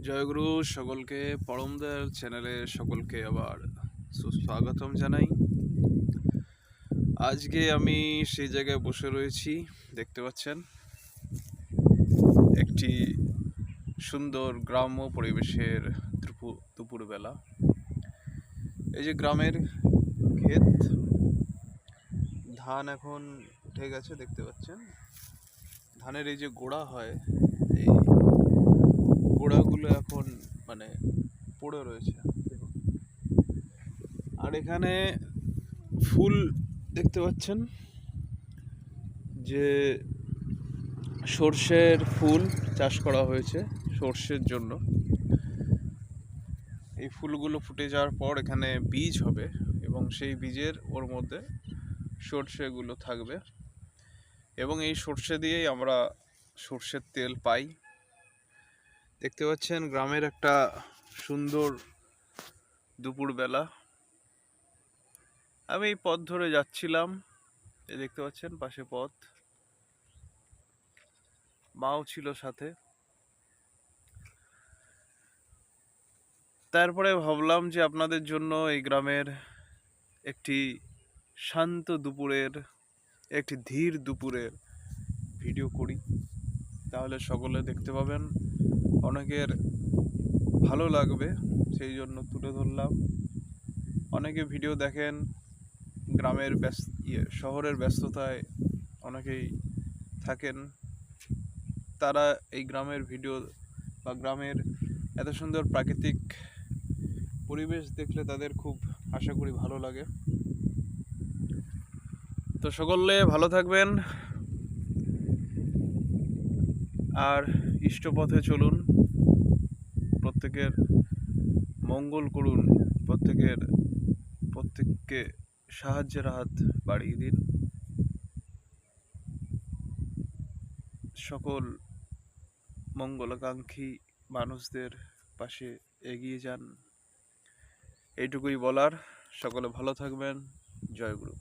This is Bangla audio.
জয়গুরু সকলকে পরমদয়াল চ্যানেলে সকলকে আবার সুস্বাগতম জানাই। আজকে আমি সেই জায়গায় বসে রয়েছি, দেখতে পাচ্ছেন একটি সুন্দর গ্রাম্য পরিবেশের দুপুরবেলা। এই যে গ্রামের ক্ষেত, ধান এখন উঠে গেছে, দেখতে পাচ্ছেন ধানের এই যে গোড়া হয়, এই গোড়াগুলো এখন মানে পড়ে রয়েছে। আর এখানে ফুল দেখতে পাচ্ছেন যে সর্ষের ফুল চাষ করা হয়েছে সর্ষের জন্য। এই ফুলগুলো ফুটে যাওয়ার পর এখানে বীজ হবে এবং সেই বীজের ওর মধ্যে সর্ষেগুলো থাকবে এবং এই সর্ষে দিয়েই আমরা সর্ষের তেল পাই। দেখতে পাচ্ছেন গ্রামের একটা সুন্দর দুপুরবেলা। আমি এই পথ ধরে যাচ্ছিলাম, দেখতে পাচ্ছেন পাশে পথ, মাও ছিল সাথে। তারপরে ভাবলাম যে আপনাদের জন্য এই গ্রামের একটি শান্ত দুপুরের, একটি ধীর দুপুরের ভিডিও করি, তাহলে সকলে দেখতে পাবেন, অনেকের ভালো লাগবে, সেই জন্য তুলে ধরলাম। অনেকে ভিডিও দেখেন গ্রামের শহরের ব্যস্ততায় অনেকেই থাকেন, তারা এই গ্রামের ভিডিও বা গ্রামের এত সুন্দর প্রাকৃতিক পরিবেশ দেখলে তাদের খুব আশা করি ভালো লাগে। তো সকলে ভালো থাকবেন আর ইষ্টপথে চলুন, প্রত্যেকের মঙ্গল করুন, প্রত্যেককে সাহায্যের হাত বাড়িয়ে দিন। সকল মঙ্গলাকাঙ্ক্ষী মানুষদের পাশে এগিয়ে যান, এইটুকুই বলার। সকলে ভালো থাকবেন। জয় গুরু।